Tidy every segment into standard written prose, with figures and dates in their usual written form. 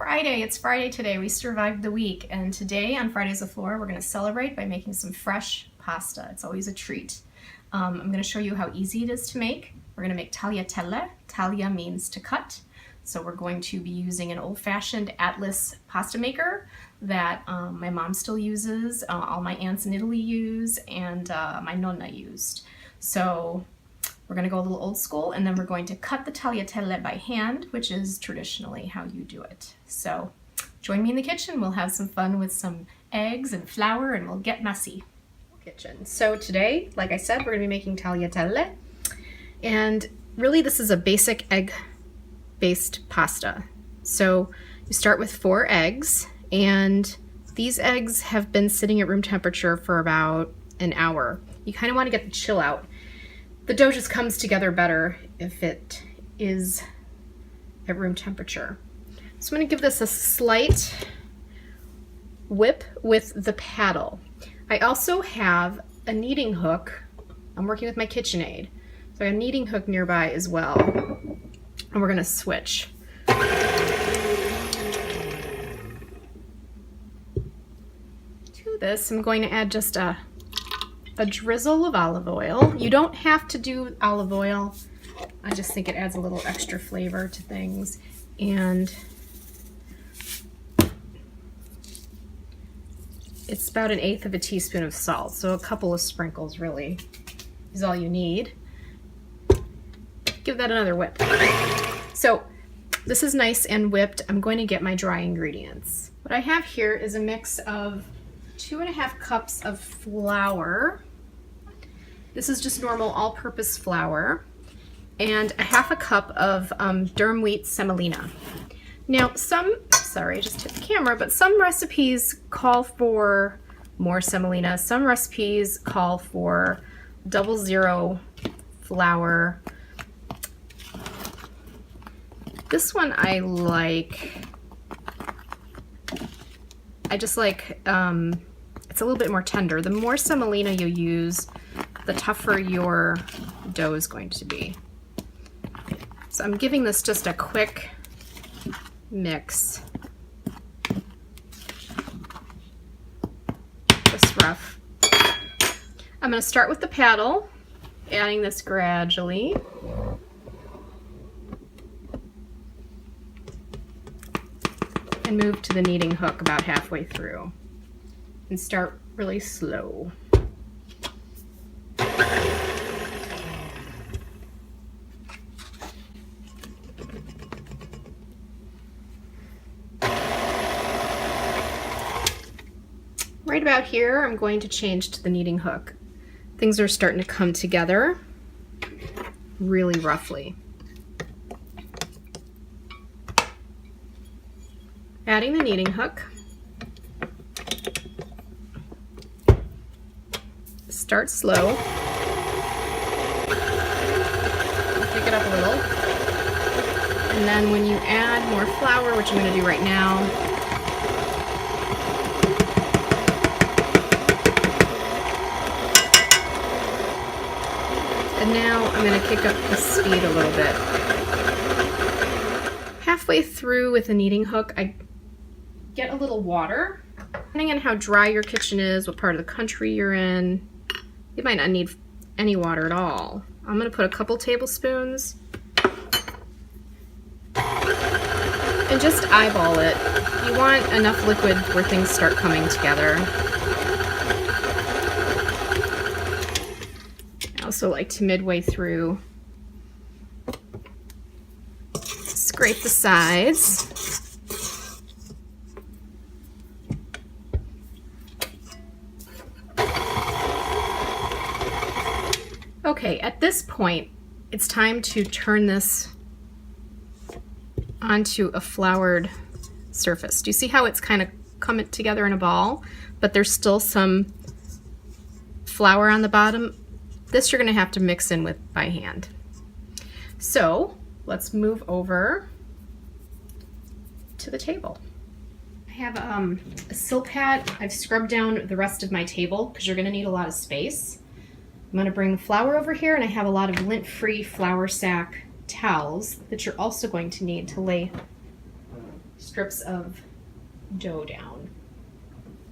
Friday. It's Friday today. We survived the week, and today on Fridays with Flora, we're going to celebrate by making some fresh pasta. It's always a treat. I'm going to show you how easy it is to make. We're going to make tagliatelle. Taglia means to cut. So we're going to be using an old-fashioned Atlas pasta maker that my mom still uses, all my aunts in Italy use, and my nonna used. So we're going to go a little old school, and then we're going to cut the tagliatelle by hand, which is traditionally how you do it. So join me in the kitchen. We'll have some fun with some eggs and flour, and we'll get messy. Kitchen. So today, like I said, we're going to be making tagliatelle, and really this is a basic egg-based pasta. So you start with 4 eggs, and these eggs have been sitting at room temperature for about an hour. You kind of want to get the chill out. The dough just comes together better if it is at room temperature. So I'm going to give this a slight whip with the paddle. I also have a kneading hook. I'm working with my KitchenAid. So I have a kneading hook nearby as well. And we're going to switch. To this, I'm going to add just a drizzle of olive oil. You don't have to do olive oil. I just think it adds a little extra flavor to things. And it's about 1/8 of a teaspoon of salt. So a couple of sprinkles really is all you need. Give that another whip. So this is nice and whipped. I'm going to get my dry ingredients. What I have here is a mix of 2½ cups of flour. This is just normal all-purpose flour, and a 1/2 cup of durum wheat semolina. Now sorry, I just hit the camera, but some recipes call for more semolina. Some recipes call for 00 flour. This one I like. I just like, it's a little bit more tender. The more semolina you use, the tougher your dough is going to be. So I'm giving this just a quick mix. Just rough. I'm going to start with the paddle, adding this gradually. And move to the kneading hook about halfway through. And start really slow. Right about here, I'm going to change to the kneading hook. Things are starting to come together really roughly. Adding the kneading hook. Start slow. Pick it up a little. And then when you add more flour, which I'm going to do right now, and now I'm going to kick up the speed a little bit. Halfway through with the kneading hook, I get a little water. Depending on how dry your kitchen is, what part of the country you're in, you might not need any water at all. I'm going to put a couple tablespoons and just eyeball it. You want enough liquid where things start coming together. I also like to midway through scrape the sides. Okay, at this point, it's time to turn this onto a floured surface. Do you see how it's kind of come together in a ball, but there's still some flour on the bottom? This you're going to have to mix in with by hand. So let's move over to the table. I have a sill pad. I've scrubbed down the rest of my table because you're going to need a lot of space. I'm going to bring the flour over here, and I have a lot of lint-free flour sack towels that you're also going to need to lay strips of dough down.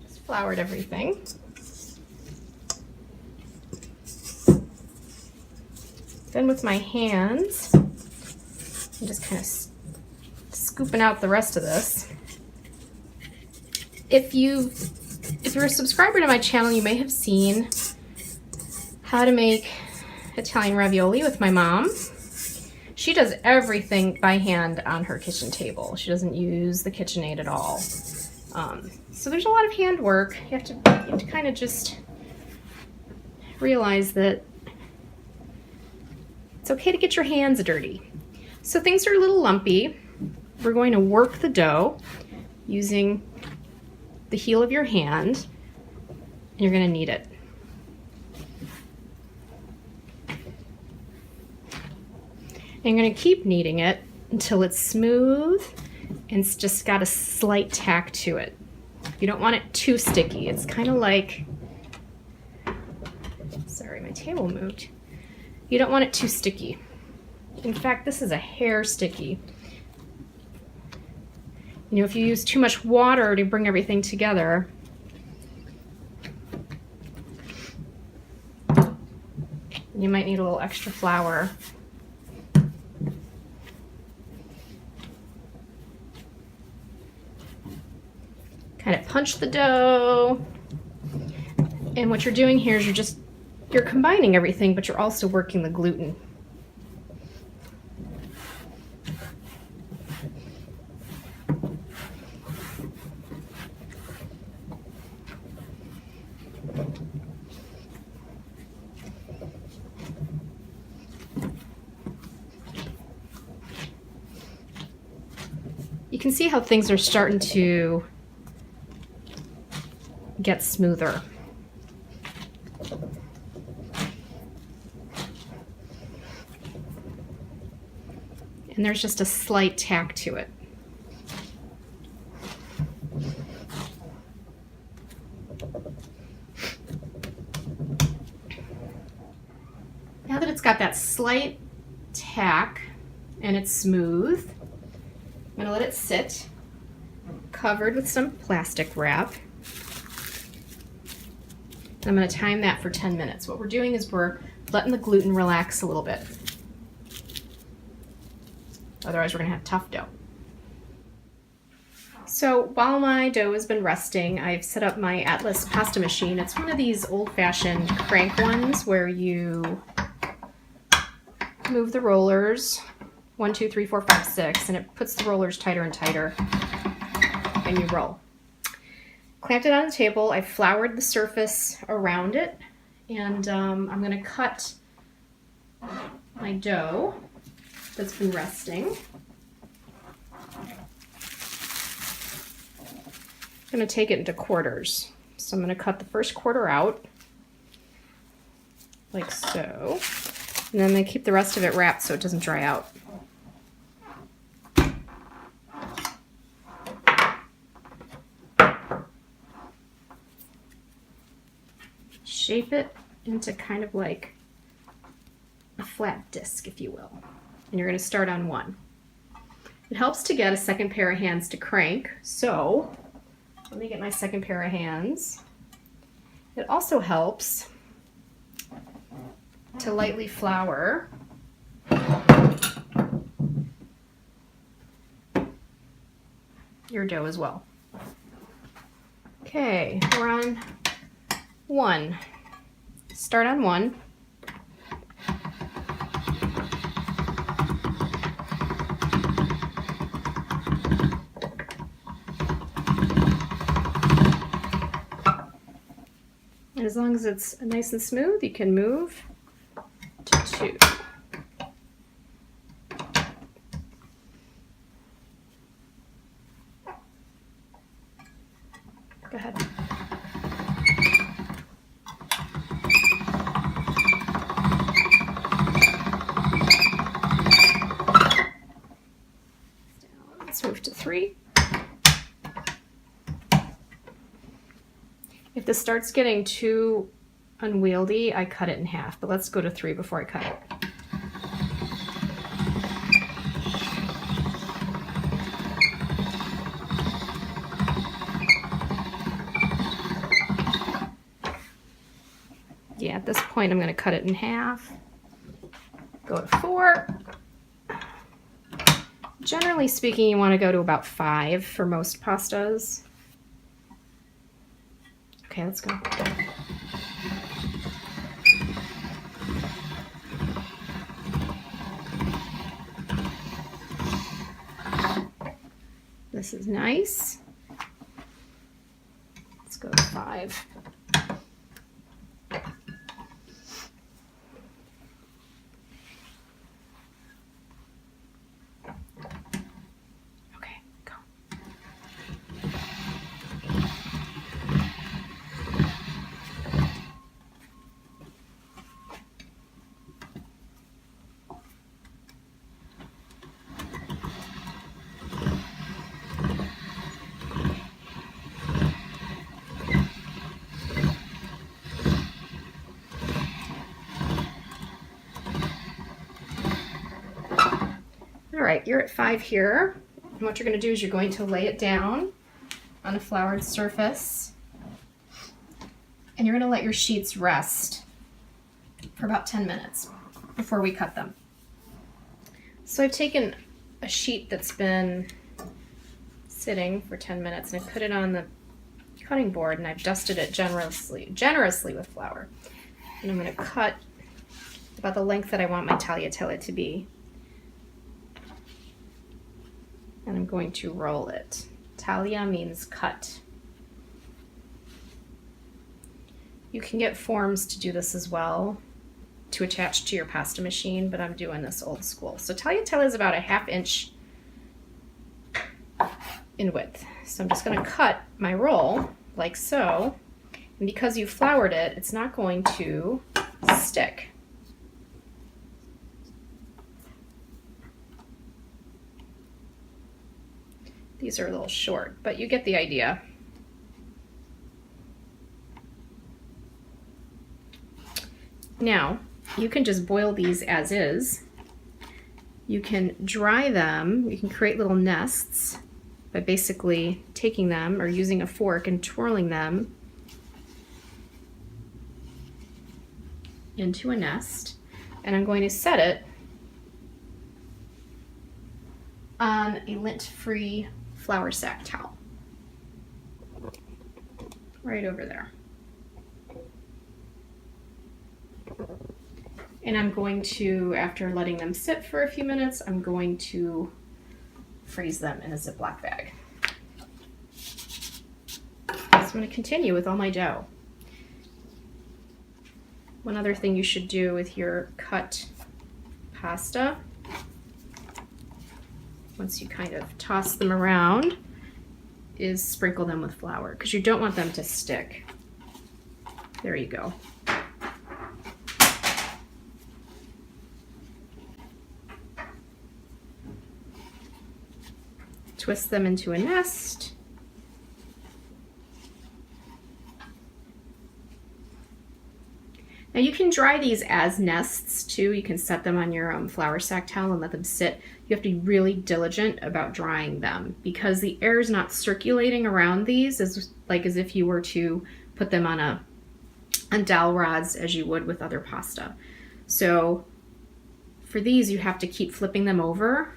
Just floured everything. Then with my hands, I'm just kind of scooping out the rest of this. If you're a subscriber to my channel, you may have seen how to make Italian ravioli with my mom. She does everything by hand on her kitchen table. She doesn't use the KitchenAid at all. So there's a lot of hand work. You have to kind of just realize that it's okay to get your hands dirty. So things are a little lumpy. We're going to work the dough using the heel of your hand. And you're going to knead it. And you're going to keep kneading it until it's smooth and it's just got a slight tack to it. You don't want it too sticky. It's kind of like, sorry, my table moved. You don't want it too sticky. In fact, this is a hair sticky. You know, if you use too much water to bring everything together, you might need a little extra flour. Kind of punch the dough. And what you're doing here is you're combining everything, but you're also working the gluten. You can see how things are starting to get smoother. And there's just a slight tack to it. Now that it's got that slight tack and it's smooth, I'm going to let it sit covered with some plastic wrap. I'm going to time that for 10 minutes. What we're doing is we're letting the gluten relax a little bit. Otherwise, we're going to have tough dough. So while my dough has been resting, I've set up my Atlas pasta machine. It's one of these old-fashioned crank ones where you move the rollers 1, 2, 3, 4, 5, 6, and it puts the rollers tighter and tighter, and you roll. Clamped it on the table. I floured the surface around it, and I'm going to cut my dough that's been resting. I'm going to take it into quarters. So I'm going to cut the first quarter out, like so, and then I'm going to keep the rest of it wrapped so it doesn't dry out. Shape it into kind of like a flat disc, if you will. And you're going to start on one. It helps to get a second pair of hands to crank, so let me get my second pair of hands. It also helps to lightly flour your dough as well. Okay, we're on one. Start on one. And as long as it's nice and smooth, you can move to two. Go ahead. Let's move to 3. If this starts getting too unwieldy, I cut it in half, but let's go to 3 before I cut it. point, I'm going to cut it in half. Go to 4. Generally speaking, you want to go to about 5 for most pastas. Okay, let's go. This is nice. Let's go to 5. Okay, go. All right, you're at 5 here. And what you're going to do is you're going to lay it down on a floured surface. And you're going to let your sheets rest for about 10 minutes before we cut them. So I've taken a sheet that's been sitting for 10 minutes and I put it on the cutting board and I've dusted it generously with flour. And I'm going to cut about the length that I want my tagliatelle to be. And I'm going to roll it. Taglia means cut. You can get forms to do this as well, to attach to your pasta machine, but I'm doing this old school. So tagliatelle is about a 1/2 inch in width. So I'm just going to cut my roll like so. And because you floured it, it's not going to stick. These are a little short, but you get the idea. Now, you can just boil these as is. You can dry them. You can create little nests by basically taking them or using a fork and twirling them into a nest. And I'm going to set it on a lint-free flour sack towel. Right over there. And I'm going to, after letting them sit for a few minutes, I'm going to freeze them in a Ziploc bag. So I'm going to continue with all my dough. One other thing you should do with your cut pasta, once you kind of toss them around, is sprinkle them with flour because you don't want them to stick. There you go. Twist them into a nest. Now you can dry these as nests too. You can set them on your flour sack towel and let them sit. You have to be really diligent about drying them because the air is not circulating around these as if you were to put them on dowel rods as you would with other pasta. So for these, you have to keep flipping them over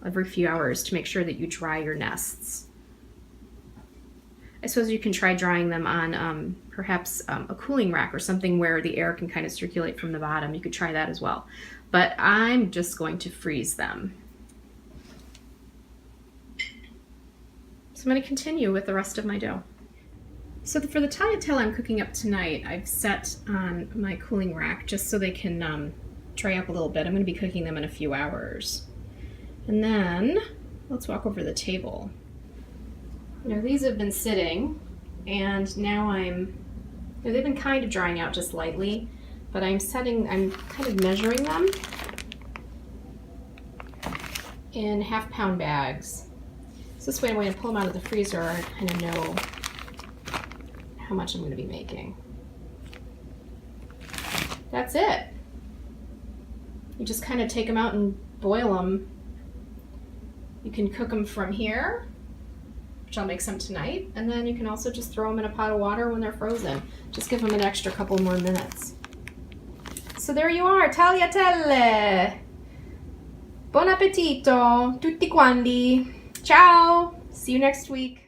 every few hours to make sure that you dry your nests. I suppose you can try drying them on perhaps a cooling rack or something where the air can kind of circulate from the bottom. You could try that as well. But I'm just going to freeze them. So I'm going to continue with the rest of my dough. So for the tagliatelle I'm cooking up tonight, I've set on my cooling rack just so they can dry up a little bit. I'm going to be cooking them in a few hours. And then let's walk over to the table. You know, these have been sitting and now they've been kind of drying out just lightly, but I'm kind of measuring them in 1/2 pound bags. So this way when I pull them out of the freezer, I kind of know how much I'm going to be making. That's it. You just kind of take them out and boil them. You can cook them from here, which I'll make some tonight, and then you can also just throw them in a pot of water when they're frozen. Just give them an extra couple more minutes. So there you are, tagliatelle. Buon appetito, tutti quanti. Ciao. See you next week.